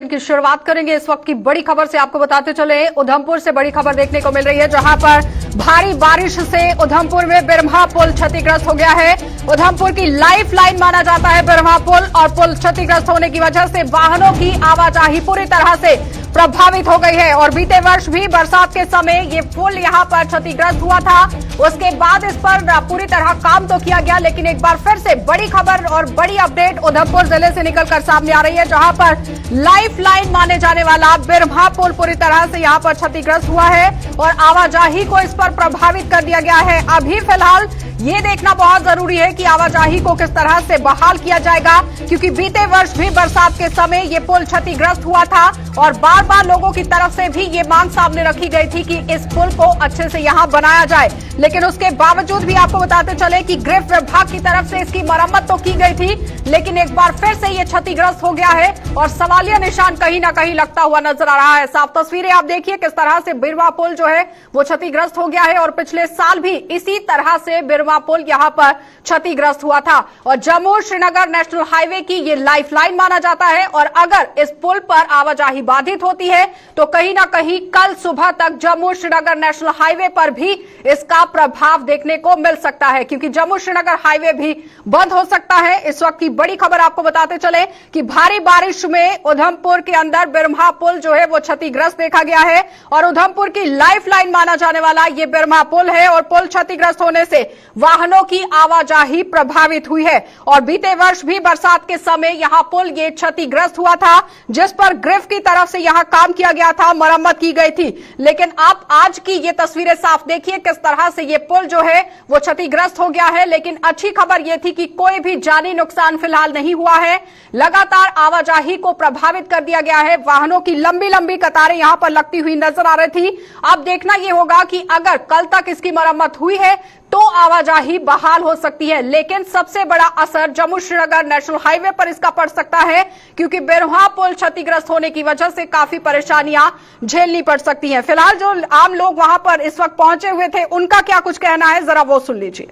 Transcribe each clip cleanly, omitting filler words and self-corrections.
की शुरुआत करेंगे इस वक्त की बड़ी खबर से। आपको बताते चले उधमपुर से बड़ी खबर देखने को मिल रही है, जहां पर भारी बारिश से उधमपुर में बिरमहा पुल क्षतिग्रस्त हो गया है। उधमपुर की लाइफ लाइन माना जाता है बिरमहा पुल, और पुल क्षतिग्रस्त होने की वजह से वाहनों की आवाजाही पूरी तरह से प्रभावित हो गई है। और बीते वर्ष भी बरसात के समय ये पुल यहां पर क्षतिग्रस्त हुआ था, उसके बाद इस पर पूरी तरह काम तो किया गया, लेकिन एक बार फिर से बड़ी खबर और बड़ी अपडेट उधमपुर जिले से निकलकर सामने आ रही है, जहां पर लाइफ लाइन माने जाने वाला बिरमहा पुल पूरी तरह से यहां पर क्षतिग्रस्त हुआ है और आवाजाही को इस पर प्रभावित कर दिया गया है। अभी फिलहाल ये देखना बहुत जरूरी है कि आवाजाही को किस तरह से बहाल किया जाएगा, क्योंकि बीते वर्ष भी बरसात के समय ये पुल क्षतिग्रस्त हुआ था और बार बार लोगों की तरफ से भी ये मांग सामने रखी गई थी कि इस पुल को अच्छे से यहां बनाया जाए। लेकिन उसके बावजूद भी आपको बताते चले कि गृह विभाग की तरफ से इसकी मरम्मत तो की गई थी, लेकिन एक बार फिर से ये क्षतिग्रस्त हो गया है और सवालिया निशान कहीं ना कहीं लगता हुआ नजर आ रहा है। साफ तस्वीरें आप देखिए किस तरह से बिरमहा पुल जो है वो क्षतिग्रस्त हो गया है, और पिछले साल भी इसी तरह से बिरमहा पुल यहां पर क्षतिग्रस्त हुआ था। और जम्मू श्रीनगर नेशनल हाईवे की ये लाइफ लाइन माना जाता है, और अगर इस पुल पर आवाजाही बाधित होती है तो कहीं ना कहीं कल सुबह तक जम्मू श्रीनगर नेशनल हाईवे पर भी इसका प्रभाव देखने को मिल सकता है, क्योंकि जम्मू श्रीनगर हाईवे भी बंद हो सकता है। इस वक्त की बड़ी खबर आपको बताते चले कि भारी बारिश में उधमपुर के अंदर बिरमहा पुल जो है वो क्षतिग्रस्त देखा गया है, और उधमपुर की लाइफ लाइन माना जाने वाला ये बिरमहा पुल है, और पुल क्षतिग्रस्त होने से वाहनों की आवाजाही प्रभावित हुई है। और बीते वर्ष भी बरसात के समय यहां पुल ये क्षतिग्रस्त हुआ था, जिस पर ग्रिफ की तरफ से यहां काम किया गया था, मरम्मत की गई थी। लेकिन आप आज की ये तस्वीरें साफ देखिए किस तरह से ये पुल जो है वो क्षतिग्रस्त हो गया है। लेकिन अच्छी खबर यह थी कि कोई भी जानी नुकसान फिलहाल नहीं हुआ है। लगातार आवाजाही को प्रभावित कर दिया गया है, वाहनों की लंबी लंबी कतारें यहां पर लगती हुई नजर आ रही थी। अब देखना यह होगा कि अगर कल तक इसकी मरम्मत हुई है तो आवाजाही बहाल हो सकती है, लेकिन सबसे बड़ा असर जम्मू श्रीनगर नेशनल हाईवे पर इसका पड़ सकता है, क्योंकि बिरमहा पुल क्षतिग्रस्त होने की वजह से काफी परेशानियां झेलनी पड़ सकती हैं। फिलहाल जो आम लोग वहां पर इस वक्त पहुंचे हुए थे, उनका क्या कुछ कहना है, जरा वो सुन लीजिए।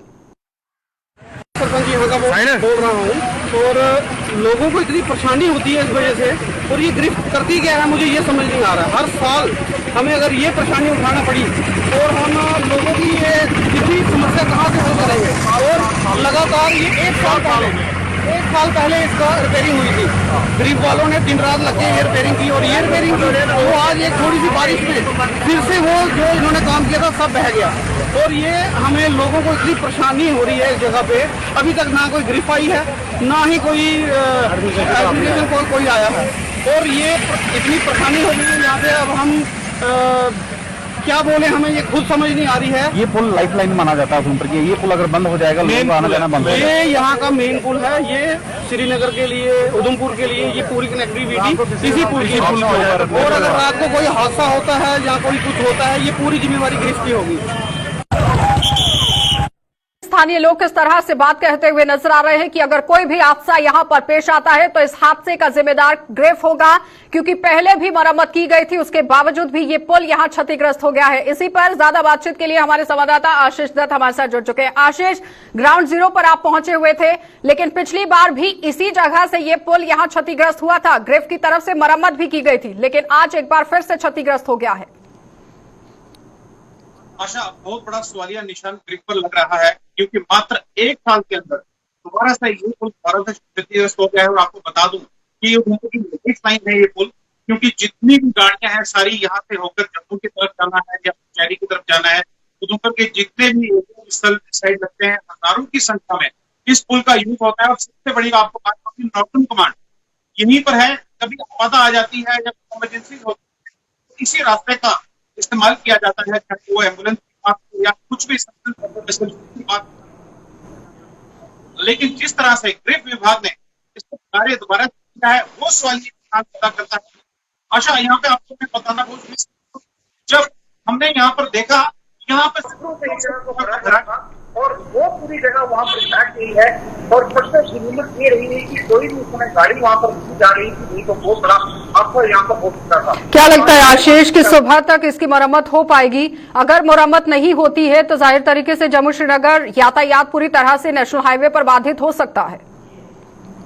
सरपंच यहाँ का बोल रहा हूँ, और लोगों को इतनी परेशानी होती है इस वजह से, और ये गिरफ्त करती क्या है मुझे ये समझ नहीं आ रहा है। हर साल हमें अगर ये परेशानी उठाना पड़ी और हम लोगों की ये जितनी समस्या कहाँ से हल करेंगे। और लगातार ये एक साल पहले इसका रिपेयरिंग हुई थी, गरीब वालों ने दिन रात लग के ये रिपेयरिंग की, और ये रिपेयरिंग की वो आज एक थोड़ी सी बारिश में फिर से वो जो इन्होंने काम किया था सब बह गया। और ये हमें लोगों को इतनी परेशानी हो रही है इस जगह पे, अभी तक ना कोई ग्रिफ आई है, ना ही कोई एप्लीकेशन कोई आया है, और ये इतनी परेशानी हो रही है यहाँ पे। अब हम क्या बोले, हमें ये खुद समझ नहीं आ रही है। ये पुल लाइफ लाइन माना जाता है उधमपुर की, ये पुल अगर बंद हो जाएगा लोगों का आना जाना बंद हो जाएगा। ये यहाँ का मेन पुल है, ये श्रीनगर के लिए, उधमपुर के लिए ये पूरी कनेक्टिविटी इसी पुल की पुल के ऊपर। और अगर रात को कोई हादसा होता है या कोई कुछ होता है, ये पूरी जिम्मेवारी गिरफ्त की होगी। स्थानीय लोग इस तरह से बात कहते हुए नजर आ रहे हैं कि अगर कोई भी हादसा यहां पर पेश आता है तो इस हादसे का जिम्मेदार ग्रिफ होगा, क्योंकि पहले भी मरम्मत की गई थी, उसके बावजूद भी ये पुल यहां क्षतिग्रस्त हो गया है। इसी पर ज्यादा बातचीत के लिए हमारे संवाददाता आशीष दत्त हमारे साथ जुड़ चुके हैं। आशीष, ग्राउंड जीरो पर आप पहुंचे हुए थे, लेकिन पिछली बार भी इसी जगह से ये पुल यहां क्षतिग्रस्त हुआ था, ग्रिफ की तरफ से मरम्मत भी की गई थी, लेकिन आज एक बार फिर से क्षतिग्रस्त हो गया है। आशा, बहुत बड़ा सवालिया निशान ग्रिफ पर लग रहा है, क्योंकि मात्र एक साल के अंदर दोबारा से ये पुल दोबारा से क्षतिग्रस्त हो गया है। और आपको बता दूं कि ये उधमपुर की लेटेस्ट लाइन है ये पुल, क्योंकि जितनी भी गाड़ियां हैं सारी यहाँ से होकर जम्मू की तरफ जाना है या शहरी की तरफ जाना है, उधमपुर के जितने भी स्थल साइड लगते हैं हजारों की संख्या में इस पुल का यूज होता है। और सबसे बड़ी आपको बात होगी, नॉर्टन कमांड यहीं पर है। कभी आपदा आ जाती है या इमरजेंसी होती है, इसी रास्ते का इस्तेमाल किया जाता है, चाहे वो एम्बुलेंस की बात या कुछ भी की बात। लेकिन जिस तरह से गृह विभाग ने इसको कार्य दोबारा किया है, वो सवाल ये पैदा करता है। आशा, यहाँ पे आपको मैं बताना भूल, जब हमने यहाँ पर देखा, यहाँ पे और वो पूरी जगह वहाँ पर बैठ गई है, और सबसे जरूरत ये रही है कि कोई भी उसमें गाड़ी वहाँ पर नहीं जा रही थी, नहीं तो बहुत बड़ा अफसर यहाँ पर हो सकता था। क्या लगता है आशीष कि सुबह तक इसकी मरम्मत हो पाएगी? अगर मरम्मत नहीं होती है तो जाहिर तरीके से जम्मू श्रीनगर यातायात पूरी तरह से नेशनल हाईवे पर बाधित हो सकता है।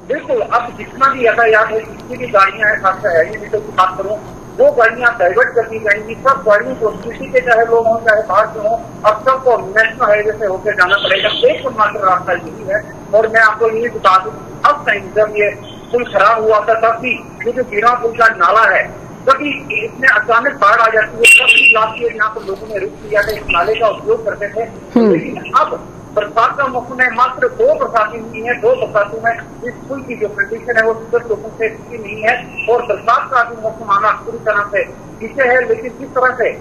बिल्कुल, अब जितना भी यातायात है, जितनी भी गाड़ियां हैं, खासकर हैवी व्हीकल की बात करूं, वो गाड़ियां डाइवर्ट कर दी जाएंगी। सब गाड़ियों को सिटी के चाहे लोग हों चाहे बाहर के हों, अब सबको नेशनल हाईवे से होकर जाना पड़ेगा। एक मात्र रास्ता यही है। और मैं आपको ये बता दूं, अब टाइम जब ये पुल खराब हुआ था तब भी ये जो बीरा पुल का नाला है, कभी इसमें अचानक बाढ़ आ जाती है, कभी लास्ट ईयर यहाँ पर लोगों ने रुक किया था, इस नाले का उपयोग करते थे। लेकिन अब बरसात का मौसम है, मात्र 2 बरसातें हुई है, 2 बरसातों में इस पुल की जो कंडीशन है वो सुधर लोगों से नहीं है। और बरसात का भी मौसम आना पूरी तरह से पीछे है। लेकिन जिस तरह से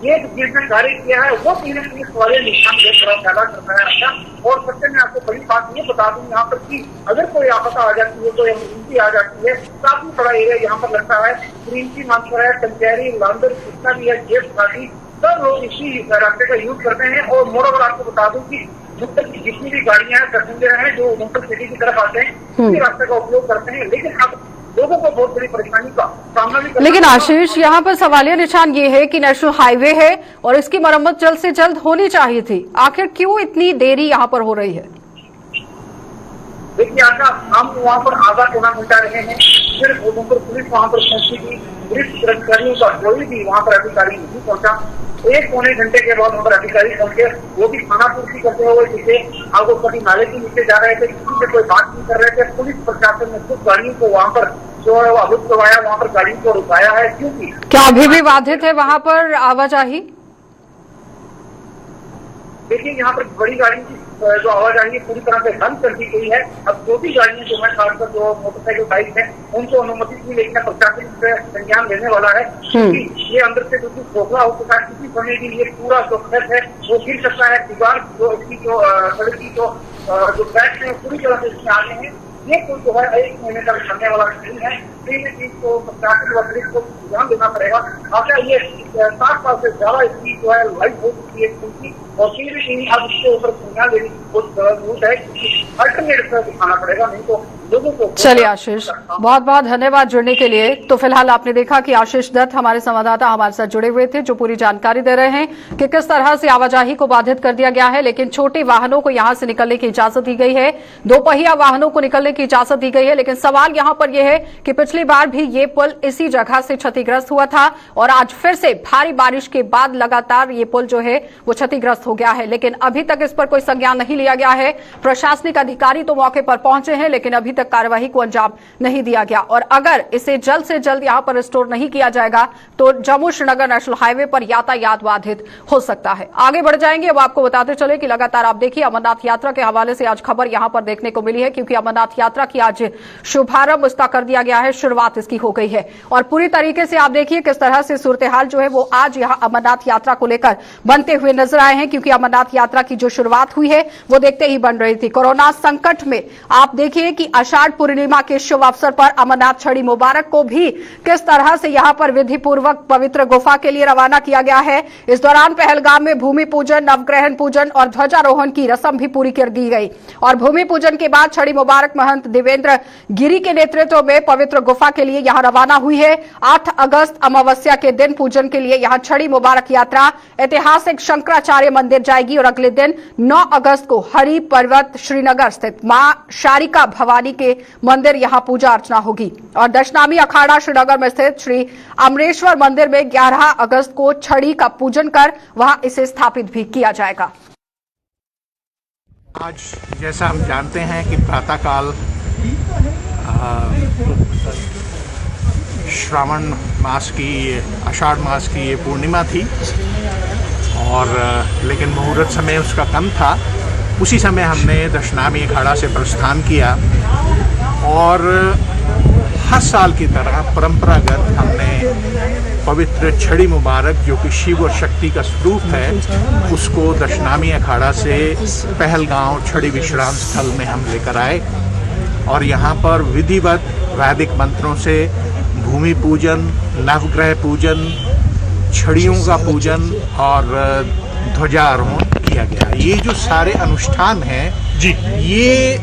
ये जिसने कार्य किया है वो कहीं ना कहीं सवाल निशान पैदा करता है। अच्छा, और सबसे मैं आपको बड़ी बात ये बता दूं यहाँ पर कि अगर कोई आपदा आ जाती है, कोई इमरजेंसी आ जाती है, काफी बड़ा एरिया यहाँ पर लगता है। क्रीमची मानसर है, कंचेरी, लांदर, जितना भी है, जेब घाटी, सब लोग इसी रास्ते का यूज करते हैं। और मोरओवर आपको बता दूं कि जितनी भी गाड़ियां हैं, पैसेंजर हैं जो मुंबई सिटी की तरफ आते हैं, उसी रास्ते का उपयोग करते हैं। लेकिन अब लोगों को बहुत बड़ी परेशानी का सामना भी करना। लेकिन आशीष, यहाँ पर सवालिया निशान ये है कि नेशनल हाईवे है और इसकी मरम्मत जल्द से जल्द होनी चाहिए थी। आखिर क्यों इतनी देरी यहाँ पर हो रही है? देखिए आका, हम वहाँ पर आधा पौना घंटा रहे हैं, फिर उधमपुर पुलिस वहाँ पर पहुंची थी, पुलिस कर्मचारियों का कोई भी वहाँ पर अधिकारी नहीं पहुंचा। 1 पौने घंटे के बाद वहाँ पर अधिकारी पहुंचे, वो भी खाना पूर्ति करते हुए दिखे। अब वो कभी नाले के नीचे जा रहे थे, किसी से कोई बात नहीं कर रहे थे। पुलिस प्रशासन ने कुछ गाड़ियों को वहाँ पर जो है वो अवरुद्ध करवाया, वहाँ पर गाड़ियों को रुकाया है। क्योंकि क्या अभी भी बाधित है वहाँ पर आवाजाही? देखिए यहाँ पर बड़ी गाड़ी की जो आवाजाही पूरी तरह से बंद कर दी गई है। अब छोटी गाड़ियां जो है, खासकर जो मोटरसाइकिल बाइक है, उनको अनुमति नहीं, लेकिन प्रशासन इस पर संज्ञान लेने वाला है। क्योंकि ये अंदर से बिल्कुल खोखला हो चुका है, किसी समय भी ये पूरा जो खत है वो गिर सकता है। दीवार जो इसकी जो सड़क की जो ट्रैक है पूरी तरह से इसमें आगे हैं। ये पुल जो है 1 महीने तक चलने वाला नहीं है। इस चीज को प्रशासन व पुलिस को ध्यान देना पड़ेगा। आखिर ये 7 साल से ज्यादा इसकी जो है लाइफ हो चुकी है पुल की, और कहीं भी कहीं अब इसके ऊपर संज्ञान लेने की बहुत जरूरत है, क्योंकि अल्टरनेट दिखाना पड़ेगा, नहीं तो लोगों को। चलिए आशीष, बहुत बहुत धन्यवाद जुड़ने के लिए। तो फिलहाल आपने देखा कि आशीष दत्त हमारे संवाददाता हमारे साथ जुड़े हुए थे, जो पूरी जानकारी दे रहे हैं कि किस तरह से आवाजाही को बाधित कर दिया गया है। लेकिन छोटे वाहनों को यहां से निकलने की इजाजत दी गई है, 2 पहिया वाहनों को निकलने की इजाजत दी गई है। लेकिन सवाल यहां पर यह है कि पिछली बार भी ये पुल इसी जगह से क्षतिग्रस्त हुआ था और आज फिर से भारी बारिश के बाद लगातार ये पुल जो है वो क्षतिग्रस्त हो गया है। लेकिन अभी तक इस पर कोई संज्ञान नहीं लिया गया है। प्रशासनिक अधिकारी तो मौके पर पहुंचे हैं, लेकिन अभी तक कार्यवाही को अंजाम नहीं दिया गया। और अगर इसे जल्द से जल्द यहां पर रिस्टोर नहीं किया जाएगा तो जम्मू श्रीनगर नेशनल हाईवे पर यातायात बाधित हो सकता है। आगे बढ़ जाएंगे। अब आपको बताते चले कि लगातार आप देखिए अमरनाथ यात्रा के हवाले से आज खबर यहां पर देखने को मिली है, क्योंकि अमरनाथ यात्रा की आज शुभारंभ इसका कर दिया गया है, शुरुआत इसकी हो गई है। और पूरी तरीके से आप देखिए किस तरह से सूरत हाल जो है वो आज यहां अमरनाथ यात्रा को लेकर बनते हुए नजर आए हैं, क्योंकि अमरनाथ यात्रा की जो शुरुआत हुई है वो देखते ही बन रही थी। कोरोना संकट में आप देखिए कि आषाढ़ पूर्णिमा के शुभ अवसर पर अमरनाथ छड़ी मुबारक को भी किस तरह से यहां पर विधि पूर्वक पवित्र गुफा के लिए रवाना किया गया है। इस दौरान पहलगाम में भूमि पूजन, नवग्रहण पूजन और ध्वजारोहण की रस्म भी पूरी कर दी गई। और भूमि पूजन के बाद छड़ी मुबारक महंत देवेंद्र गिरी के नेतृत्व में पवित्र गुफा के लिए यहां रवाना हुई है। 8 अगस्त अमावस्या के दिन पूजन के लिए यहां छड़ी मुबारक यात्रा ऐतिहासिक शंकराचार्य मंदिर जाएगी और अगले दिन 9 अगस्त को हरि पर्वत श्रीनगर स्थित मां शारिका भवानी के मंदिर यहां पूजा अर्चना होगी। और दशनामी अखाड़ा श्रीनगर में स्थित श्री अमरेश्वर मंदिर में 11 अगस्त को छड़ी का पूजन कर वहां इसे स्थापित भी किया जाएगा। आज जैसा हम जानते हैं कि प्रातःकाल श्रावण मास की, आषाढ़ मास की ये पूर्णिमा थी, और लेकिन मुहूर्त समय उसका कम था। उसी समय हमने दशनामी अखाड़ा से प्रस्थान किया और हर साल की तरह परंपरागत हमने पवित्र छड़ी मुबारक, जो कि शिव और शक्ति का स्वरूप है, उसको दशनामी अखाड़ा से पहलगांव छड़ी विश्राम स्थल में हम लेकर आए और यहाँ पर विधिवत वैदिक मंत्रों से भूमि पूजन, नवग्रह पूजन, छड़ियों का पूजन और ध्वजारोहण किया गया। ये जो सारे अनुष्ठान हैं जी, ये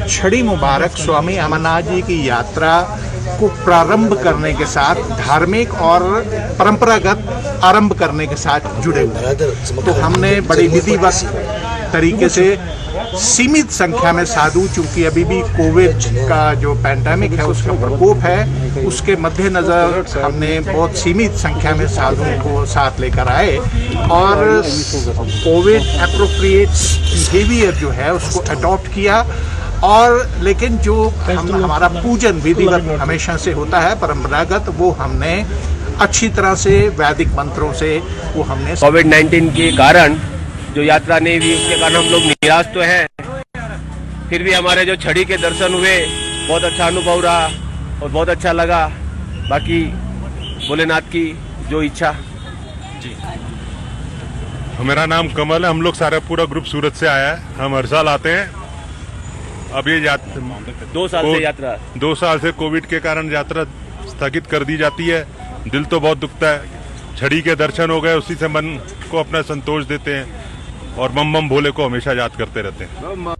छड़ी मुबारक स्वामी अमरनाथ जी की यात्रा को प्रारंभ करने के साथ, धार्मिक और परंपरागत आरंभ करने के साथ जुड़े हुए हैं। तो हमने बड़ी विधिवत तरीके से सीमित संख्या में साधु, चूंकि अभी भी कोविड का जो पैंडेमिक है उसका प्रकोप है, उसके मद्देनजर हमने बहुत सीमित संख्या में साधुओं को साथ लेकर आए और कोविड एप्रोप्रिएट बिहेवियर जो है उसको अडॉप्ट किया। और लेकिन जो हमारा पूजन विधिवत हमेशा से होता है परंपरागत, वो हमने अच्छी तरह से वैदिक मंत्रों से वो हमने। कोविड-19 के कारण जो यात्रा नहीं हुई उसके कारण हम लोग निराश तो हैं, फिर भी हमारे जो छड़ी के दर्शन हुए बहुत अच्छा अनुभव रहा और बहुत अच्छा लगा। बाकी भोलेनाथ की जो इच्छा। जी, मेरा नाम कमल है। हम लोग सारा पूरा ग्रुप सूरत से आया है। हम हर साल आते हैं। अब ये 2 साल से यात्रा 2 साल से कोविड के कारण यात्रा स्थगित कर दी जाती है। दिल तो बहुत दुखता है। छड़ी के दर्शन हो गए, उसी से मन को अपना संतोष देते हैं और बम बम भोले को हमेशा याद करते रहते हैं।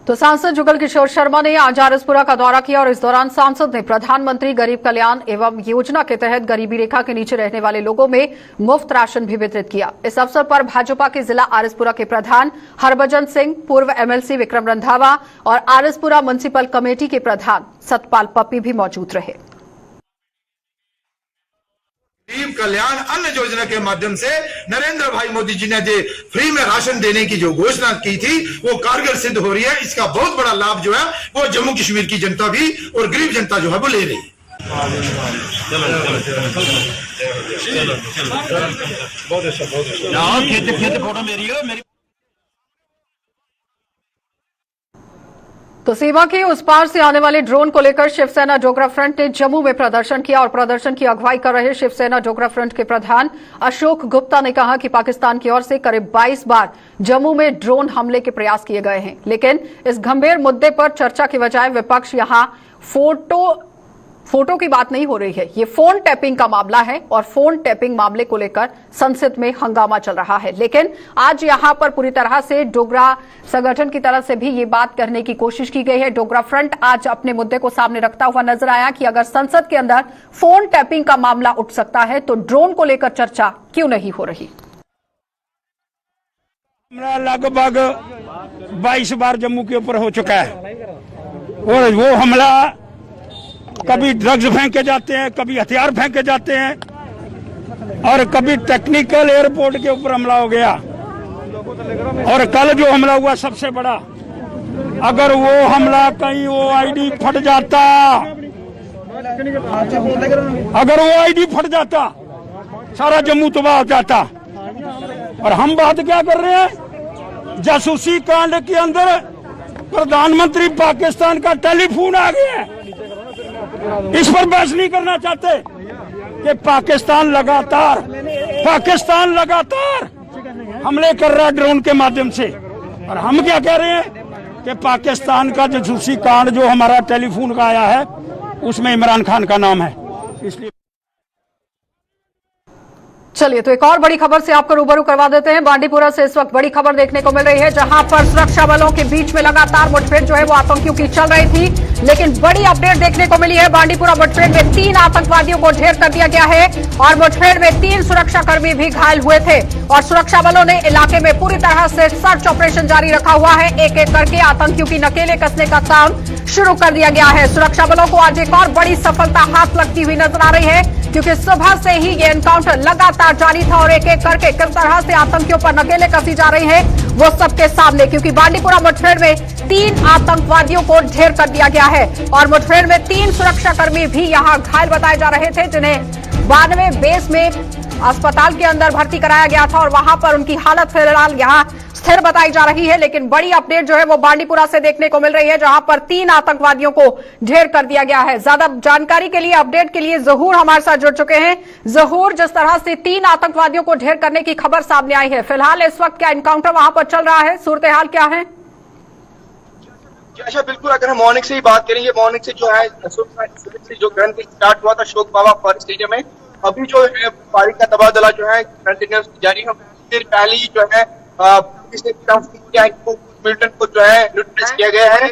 तो सांसद जुगल किशोर शर्मा ने आज आरएसपुरा का दौरा किया और इस दौरान सांसद ने प्रधानमंत्री गरीब कल्याण एवं योजना के तहत गरीबी रेखा के नीचे रहने वाले लोगों में मुफ्त राशन भी वितरित किया। इस अवसर पर भाजपा के जिला आरएसपुरा के प्रधान हरभजन सिंह, पूर्व एमएलसी विक्रम रंधावा और आरएसपुरा म्युनिसिपल कमेटी के प्रधान सतपाल पप्पी भी मौजूद रहे। गरीब कल्याण अन्न योजना के माध्यम से नरेंद्र भाई मोदी जी ने जो फ्री में राशन देने की जो घोषणा की थी वो कारगर सिद्ध हो रही है। इसका बहुत बड़ा लाभ जो है वो जम्मू कश्मीर की जनता भी और गरीब जनता जो है वो ले रही है। बहुत अच्छा फोटो मेरी। तो सीमा के उस पार से आने वाले ड्रोन को लेकर शिवसेना डोगरा फ्रंट ने जम्मू में प्रदर्शन किया और प्रदर्शन की अगुवाई कर रहे शिवसेना डोगरा फ्रंट के प्रधान अशोक गुप्ता ने कहा कि पाकिस्तान की ओर से करीब 22 बार जम्मू में ड्रोन हमले के प्रयास किए गए हैं, लेकिन इस गंभीर मुद्दे पर चर्चा के बजाय विपक्ष यहां फोटो की बात नहीं हो रही है। ये फोन टैपिंग का मामला है और फोन टैपिंग मामले को लेकर संसद में हंगामा चल रहा है। लेकिन आज यहां पर पूरी तरह से डोगरा संगठन की तरफ से भी ये बात करने की कोशिश की गई है। डोगरा फ्रंट आज अपने मुद्दे को सामने रखता हुआ नजर आया कि अगर संसद के अंदर फोन टैपिंग का मामला उठ सकता है तो ड्रोन को लेकर चर्चा क्यों नहीं हो रही। लगभग 22 बार जम्मू के ऊपर हो चुका है और वो हमला कभी ड्रग्स फेंके जाते हैं, कभी हथियार फेंके जाते हैं और कभी टेक्निकल एयरपोर्ट के ऊपर हमला हो गया। और कल जो हमला हुआ सबसे बड़ा, अगर वो हमला कहीं वो आईडी फट जाता, अगर वो आईडी फट जाता सारा जम्मू तबाह हो जाता। और हम बात क्या कर रहे हैं, जासूसी कांड के अंदर प्रधानमंत्री पाकिस्तान का टेलीफोन आ गया है। इस पर बहस नहीं करना चाहते कि पाकिस्तान लगातार हमले कर रहा है ड्रोन के माध्यम से। और हम क्या कह रहे हैं कि पाकिस्तान का जासूसी कांड जो हमारा टेलीफोन का आया है उसमें इमरान खान का नाम है। इसलिए चलिए तो एक और बड़ी खबर से आपको रूबरू करवा देते हैं। बांडीपुरा से इस वक्त बड़ी खबर देखने को मिल रही है, जहां पर सुरक्षा बलों के बीच में लगातार मुठभेड़ जो है वो आतंकियों की चल रही थी, लेकिन बड़ी अपडेट देखने को मिली है। बांडीपुरा मुठभेड़ में 3 आतंकवादियों को ढेर कर दिया गया है और मुठभेड़ में 3 सुरक्षाकर्मी भी घायल हुए थे और सुरक्षा बलों ने इलाके में पूरी तरह से सर्च ऑपरेशन जारी रखा हुआ है। एक एक करके आतंकियों की नकेले कसने का काम शुरू कर दिया गया है। सुरक्षा बलों को आज एक और बड़ी सफलता हाथ लगती हुई नजर आ रही है, क्योंकि सुबह से ही ये एनकाउंटर लगातार जारी था और एक एक करके किस तरह से आतंकियों पर नकेले कसी जा रही है वो सबके सामने, क्योंकि बांडीपुरा मुठभेड़ में 3 आतंकवादियों को ढेर कर दिया गया है और मुठभेड़ में 3 सुरक्षाकर्मी भी यहां घायल बताए जा रहे थे, जिन्हें 92 बेस में अस्पताल के अंदर भर्ती कराया गया था और वहां पर उनकी हालत फिलहाल यहां स्थिर बताई जा रही है। लेकिन बड़ी अपडेट जो है वो बांडीपुरा से देखने को मिल रही है, जहां पर 3 आतंकवादियों को ढेर कर दिया गया है। ज्यादा जानकारी के लिए, अपडेट के लिए जहूर हमारे साथ जुड़ चुके हैं। जहूर, जिस तरह से 3 आतंकवादियों को ढेर करने की खबर सामने आई है, फिलहाल इस वक्त क्या एनकाउंटर वहां पर चल रहा है, सूरत हाल क्या है? अच्छा, बिल्कुल, अगर हम मॉर्निंग से ही बात करेंगे, मॉर्निंग से जो है जो गन स्टार्ट हुआ था शोक बाबा फॉरेस्ट एरिया में, अभी जो है फायरिंग का तबादला जो है कंटिन्यूस जारी है। देर पहले ही जो है मिलिटेंट को जो है न्यूट्रलाइज किया गया है,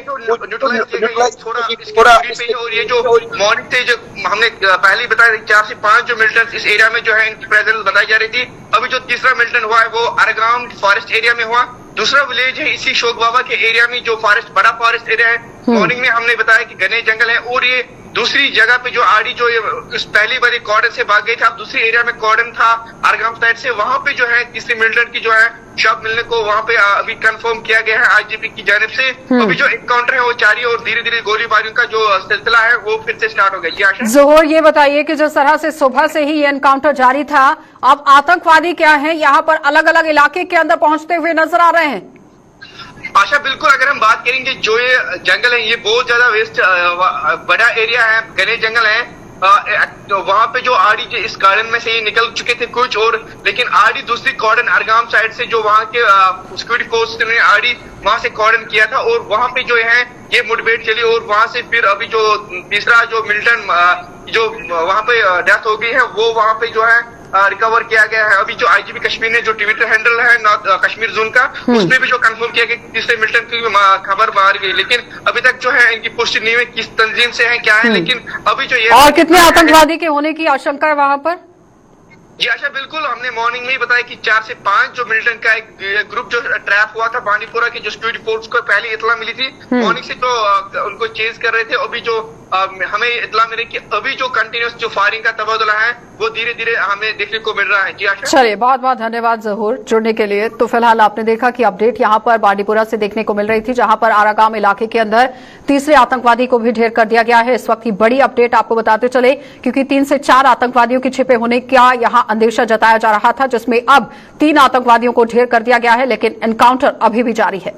थोड़ा और ये जो मॉर्निंग से जो हमने पहले ही बताया 4 से 5 जो मिलिटेंट इस एरिया में जो है इनकी प्रेजेंस बताई जा रही थी। अभी जो तीसरा मिलिटेंट हुआ है वो अरगाम फॉरेस्ट एरिया में हुआ। दूसरा विलेज है इसी शोक बाबा के एरिया में जो फॉरेस्ट बड़ा फॉरेस्ट एरिया है। मॉर्निंग में हमने बताया कि घने जंगल है और ये दूसरी जगह पे जो आड़ी जो ये इस पहली बार कॉर्डन से भाग गई थी, अब दूसरी एरिया में कॉर्डन था अरगाम साइड से, वहां पे जो है तीसरे मिलिटेंट की जो है शव मिलने को वहां पे अभी कंफर्म किया गया है आईजीपी की जानिब से। अभी जो एनकाउंटर है वो जारी है और धीरे धीरे गोलीबारियों का जो सिलसिला है वो फिर से स्टार्ट हो गया। जी आशा जोहर, ये बताइए कि जिस तरह से सुबह से ही ये एनकाउंटर जारी था, अब आतंकवादी क्या है यहाँ पर अलग अलग इलाके के अंदर पहुंचते हुए नजर आ रहे हैं? आशा बिल्कुल, अगर हम बात करेंगे जो ये जंगल है ये बहुत ज्यादा वेस्ट बड़ा एरिया है, घने जंगल है। तो वहां पे जो आड़ी जो इस गार्डन में से ये निकल चुके थे कुछ और, लेकिन आड़ी दूसरी कॉर्डन अरगाम साइड से जो वहां के सिक्योरिटी फोर्स ने आड़ी वहां से कॉर्डन किया था और वहां पे जो है ये मुठभेड़ चली और वहां से फिर अभी जो तीसरा जो मिलिटेंट जो वहां पे डेथ हो गई है वो वहां पे जो है रिकवर किया गया है। अभी जो आईजीपी कश्मीर ने जो ट्विटर हैंडल है नॉर्थ कश्मीर जोन का, उसमें भी जो कंफर्म किया गया तीसरे मिलिटेंट की खबर बाहर गई, लेकिन अभी तक जो है इनकी पुष्टि नहीं हुई किस तंजीम से है क्या है। लेकिन अभी जो ये और कितने आतंकवादी के होने की आशंका है वहां पर? जी आशा बिल्कुल, हमने मॉर्निंग में ही बताया कि 4 से 5 जो मिलिटेंट का एक ग्रुप जो ट्रैप हुआ था बांडीपुरा की जो सिक्योरिटी फोर्स को पहले इतला मिली थी, मॉर्निंग से तो उनको चेज कर रहे थे। अभी जो हमें इतला मिली कि अभी जो कंटिन्यूस जो फायरिंग का तबादला है वो धीरे धीरे हमें देखने को मिल रहा है। जी आशा चलिए, बहुत बहुत धन्यवाद जहूर जुड़ने के लिए। तो फिलहाल आपने देखा कि अपडेट यहाँ पर बांडीपुरा से देखने को मिल रही थी, जहां पर आरागाम इलाके के अंदर तीसरे आतंकवादी को भी ढेर कर दिया गया है। इस वक्त की बड़ी अपडेट आपको बताते चले, क्योंकि 3 से 4 आतंकवादियों के छिपे होने का यहां अंदेशा जताया जा रहा था, जिसमें अब 3 आतंकवादियों को ढेर कर दिया गया है, लेकिन एनकाउंटर अभी भी जारी है।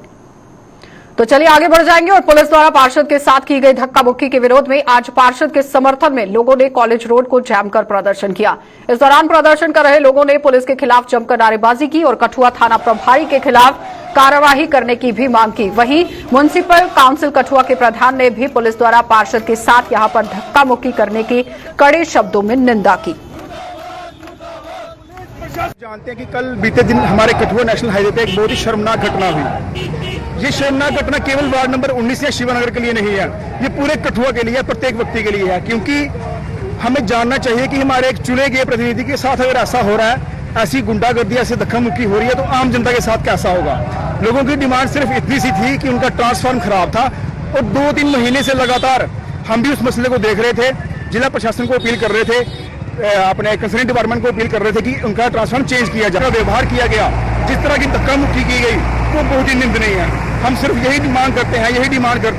तो चलिए आगे बढ़ जाएंगे। और पुलिस द्वारा पार्षद के साथ की गई धक्का मुक्की के विरोध में आज पार्षद के समर्थन में लोगों ने कॉलेज रोड को जैम कर प्रदर्शन किया। इस दौरान प्रदर्शन कर रहे लोगों ने पुलिस के खिलाफ जमकर नारेबाजी की और कठुआ थाना प्रभारी के खिलाफ कार्यवाही करने की भी मांग की। वहीं म्युनिसिपल काउंसिल कठुआ के प्रधान ने भी पुलिस द्वारा पार्षद के साथ यहां पर धक्का मुक्की करने की कड़े शब्दों में निंदा की। जानते हैं कि कल बीते दिन हमारे कठुआ नेशनल हाईवे पे एक बहुत ही शर्मनाक घटना हुई। ये शर्मनाक घटना केवल वार्ड नंबर 19 या शिवानगर के लिए नहीं है, ये पूरे कठुआ के लिए है, प्रत्येक व्यक्ति के लिए है। क्योंकि हमें जानना चाहिए कि हमारे एक चुने गए प्रतिनिधि के साथ अगर ऐसा हो रहा है, ऐसी गुंडागर्दी, ऐसी धक्का मुक्की हो रही है, तो आम जनता के साथ कैसा होगा। लोगों की डिमांड सिर्फ इतनी सी थी कि उनका ट्रांसफार्म खराब था और 2-3 महीने से लगातार हम भी उस मसले को देख रहे थे, जिला प्रशासन को अपील कर रहे थे, अपने कंसर्न डिपार्टमेंट को अपील कर रहे थे कि उनका ट्रांसफार्म चेंज किया जाए। व्यवहार किया गया, जिस तरह की धक्का मुक्की की गई वो बहुत ही निंदनीय है। हम सिर्फ यही डिमांड करते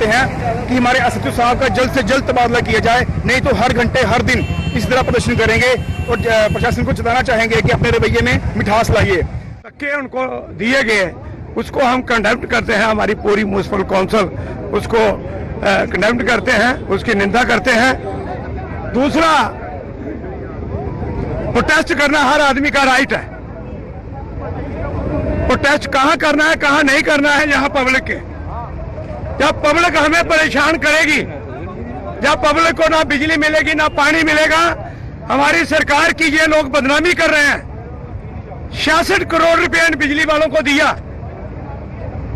हैं कि हमारे एसएचओ साहब का जल्द से जल्द तबादला किया जाए, नहीं तो हर घंटे हर दिन इस तरह प्रदर्शन करेंगे और प्रशासन को चेताना चाहेंगे कि अपने रवैये में मिठास लाइए। धक्के उनको दिए गए उसको हम कंडेम्ड करते हैं, हमारी पूरी म्युनिसिपल काउंसिल उसको कंडेम्ड करते हैं, उसकी निंदा करते हैं। दूसरा, प्रोटेस्ट करना हर आदमी का राइट है। प्रोटेस्ट कहां करना है कहां नहीं करना है, यहाँ पब्लिक के। जब पब्लिक हमें परेशान करेगी, जब पब्लिक को ना बिजली मिलेगी ना पानी मिलेगा, हमारी सरकार की ये लोग बदनामी कर रहे हैं। 66 करोड़ रुपए इन बिजली वालों को दिया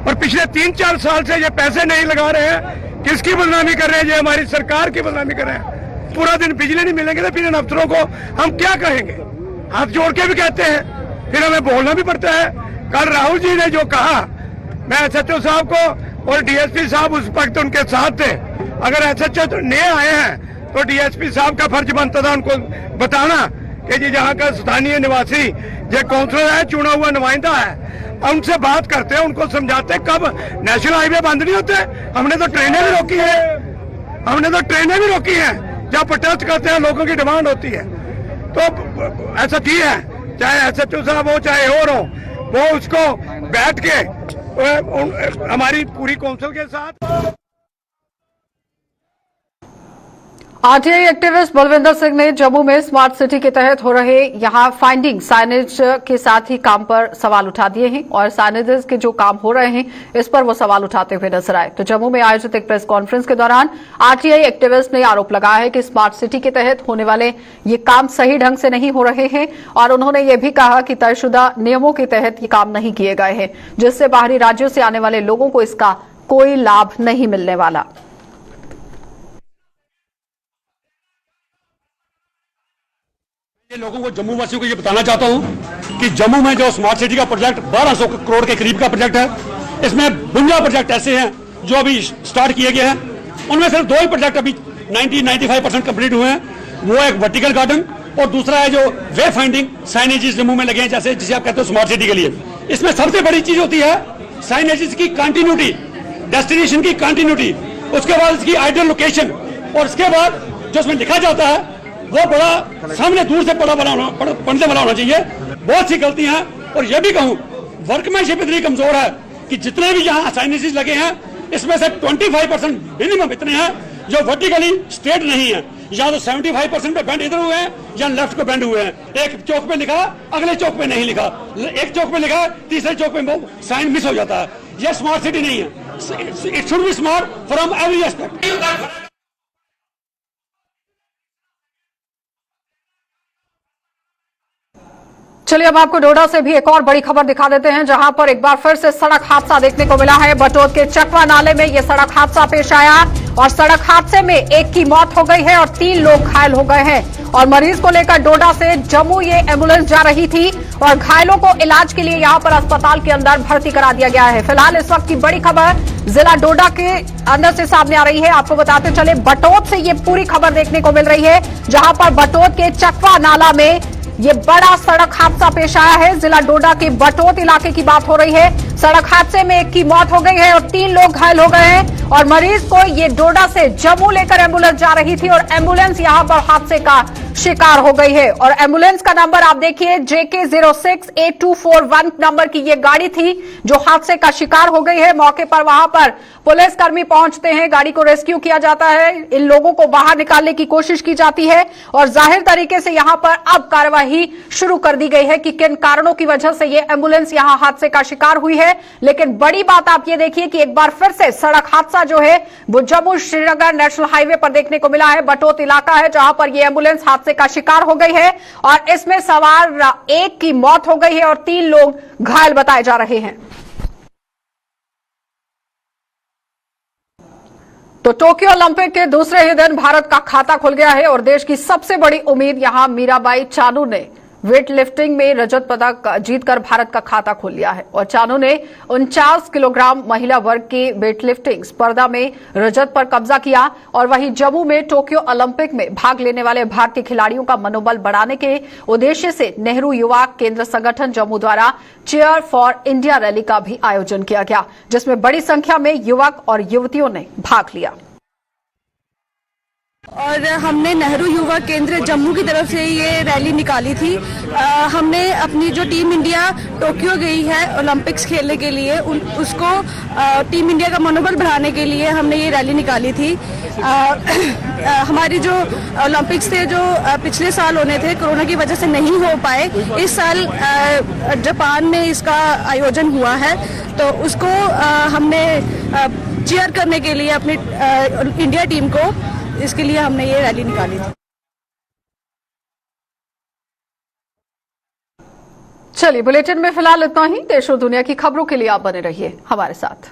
और पिछले 3-4 साल से ये पैसे नहीं लगा रहे हैं। किसकी बदनामी कर रहे हैं? ये हमारी सरकार की बदनामी कर रहे हैं। पूरा दिन बिजली नहीं मिलेंगे तो फिर इन अफसरों को हम क्या कहेंगे? हाथ जोड़ के भी कहते हैं, फिर हमें बोलना भी पड़ता है। कल राहुल जी ने जो कहा, मैं एसएचओ साहब को और डीएसपी साहब उस वक्त उनके साथ थे। अगर एसएचओ तो नए आए हैं तो डीएसपी साहब का फर्ज बनता था उनको बताना कि जी जहाँ का स्थानीय निवासी ये काउंसलर है, चुना हुआ नुमाइंदा है, उनसे बात करते हैं, उनको समझाते कब नेशनल हाईवे बंद नहीं होते। हमने तो ट्रेनें भी रोकी हैं, जब प्रोटेस्ट करते हैं लोगों की डिमांड होती है। तो ऐसा की है, चाहे एसएचओ साहब हो चाहे और हो, वो उसको बैठ के हमारी पूरी काउंसिल के साथ। आरटीआई एक्टिविस्ट बलविंदर सिंह ने जम्मू में स्मार्ट सिटी के तहत हो रहे यहां फाइंडिंग साइनेज के साथ ही काम पर सवाल उठा दिए हैं और साइनेजेस के जो काम हो रहे हैं इस पर वो सवाल उठाते हुए नजर आए। तो जम्मू में आयोजित एक प्रेस कॉन्फ्रेंस के दौरान आरटीआई एक्टिविस्ट ने आरोप लगाया है कि स्मार्ट सिटी के तहत होने वाले ये काम सही ढंग से नहीं हो रहे हैं और उन्होंने ये भी कहा कि तयशुदा नियमों के तहत ये काम नहीं किए गए हैं, जिससे बाहरी राज्यों से आने वाले लोगों को इसका कोई लाभ नहीं मिलने वाला। लोगों को, जम्मू वासियों को ये बताना चाहता हूं कि जम्मू में जो स्मार्ट सिटी का प्रोजेक्ट 1200 करोड़ के करीब का प्रोजेक्ट है, इसमें 52 प्रोजेक्ट ऐसे हैं जो अभी स्टार्ट किए गए हैं। उनमें सिर्फ 2 ही प्रोजेक्ट अभी 90-95% कंप्लीट हुए हैं। वो एक वर्टिकल गार्डन और दूसरा है जो वे फाइंडिंग साइनेजेस जम्मू में लगे हैं, जैसे जिसे आप कहते हो स्मार्ट सिटी के लिए। इसमें सबसे बड़ी चीज होती है साइनेजेस की कंटिन्यूटी, डेस्टिनेशन की कंटिन्यूटी, उसके बाद इसकी आइडियल लोकेशन और उसके बाद जो उसमें लिखा जाता है वो बड़ा सामने दूर से पढ़ने वाला होना चाहिए। बहुत सी गलतियां हैं और ये भी कहूं वर्कमैनशिप इतनी कमजोर है कि जितने भी यहाँ साइनेजेस लगे हैं इसमें से 25% मिनिमम इतने हैं जो वर्टिकली स्ट्रेट नहीं है, या तो 75% पे बेंड इधर हुए हैं या लेफ्ट पे बेंड हुए हैं। एक चौक पे लिखा, अगले चौक पे नहीं लिखा, एक चौक पे लिखा, तीसरे चौक पे साइन मिस हो जाता है। यह स्मार्ट सिटी नहीं है। It should be smart from every aspect. चलिए अब आपको डोडा से भी एक और बड़ी खबर दिखा देते हैं, जहां पर एक बार फिर से सड़क हादसा देखने को मिला है। बटोत के चकवा नाले में यह सड़क हादसा पेश आया और सड़क हादसे में एक की मौत हो गई है और 3 लोग घायल हो गए हैं। और मरीज को लेकर डोडा से जम्मू ये एम्बुलेंस जा रही थी और घायलों को इलाज के लिए यहां पर अस्पताल के अंदर भर्ती करा दिया गया है। फिलहाल इस वक्त की बड़ी खबर जिला डोडा के अंदर से सामने आ रही है। आपको बताते चले बटोत से ये पूरी खबर देखने को मिल रही है, जहां पर बटोत के चकवा नाला में ये बड़ा सड़क हादसा पेश आया है। जिला डोडा के बटोत इलाके की बात हो रही है। सड़क हादसे में एक की मौत हो गई है और 3 लोग घायल हो गए हैं और मरीज को ये डोडा से जम्मू लेकर एम्बुलेंस जा रही थी और एम्बुलेंस यहां पर हादसे का शिकार हो गई है। और एम्बुलेंस का नंबर आप देखिए JK 068241 नंबर की ये गाड़ी थी जो हादसे का शिकार हो गई है। मौके पर वहां पर पुलिसकर्मी पहुंचते हैं, गाड़ी को रेस्क्यू किया जाता है, इन लोगों को बाहर निकालने की कोशिश की जाती है और जाहिर तरीके से यहां पर अब कार्रवाई शुरू कर दी गई है कि किन कारणों की वजह से ये एम्बुलेंस यहां हादसे का शिकार हुई है। लेकिन बड़ी बात आप ये देखिए कि एक बार फिर से सड़क हादसा जो है वो जम्मू श्रीनगर नेशनल हाईवे पर देखने को मिला है। बटोत इलाका है जहां पर यह एम्बुलेंस हादसे का शिकार हो गई है और इसमें सवार एक की मौत हो गई है और 3 लोग घायल बताए जा रहे हैं। तो टोक्यो ओलंपिक के दूसरे ही दिन भारत का खाता खुल गया है और देश की सबसे बड़ी उम्मीद यहां मीराबाई चानू ने वेट लिफ्टिंग में रजत पदक जीतकर भारत का खाता खोल लिया है। और चानू ने 49 किलोग्राम महिला वर्ग की वेट लिफ्टिंग स्पर्धा में रजत पर कब्जा किया और वहीं जम्मू में टोक्यो ओलंपिक में भाग लेने वाले भारतीय खिलाड़ियों का मनोबल बढ़ाने के उद्देश्य से नेहरू युवा केंद्र संगठन जम्मू द्वारा चेयर फॉर इंडिया रैली का भी आयोजन किया गया, जिसमें बड़ी संख्या में युवक और युवतियों ने भाग लिया। और हमने नेहरू युवा केंद्र जम्मू की तरफ से ये रैली निकाली थी। हमने अपनी जो टीम इंडिया टोक्यो गई है ओलंपिक्स खेलने के लिए उसको टीम इंडिया का मनोबल बढ़ाने के लिए हमने ये रैली निकाली थी। हमारी जो ओलंपिक्स थे जो पिछले साल होने थे कोरोना की वजह से नहीं हो पाए, इस साल जापान में इसका आयोजन हुआ है तो उसको हमने चीयर करने के लिए अपनी इंडिया टीम को, इसके लिए हमने ये रैली निकाली थी। चलिए बुलेटिन में फिलहाल इतना ही। देश और दुनिया की खबरों के लिए आप बने रहिए हमारे साथ।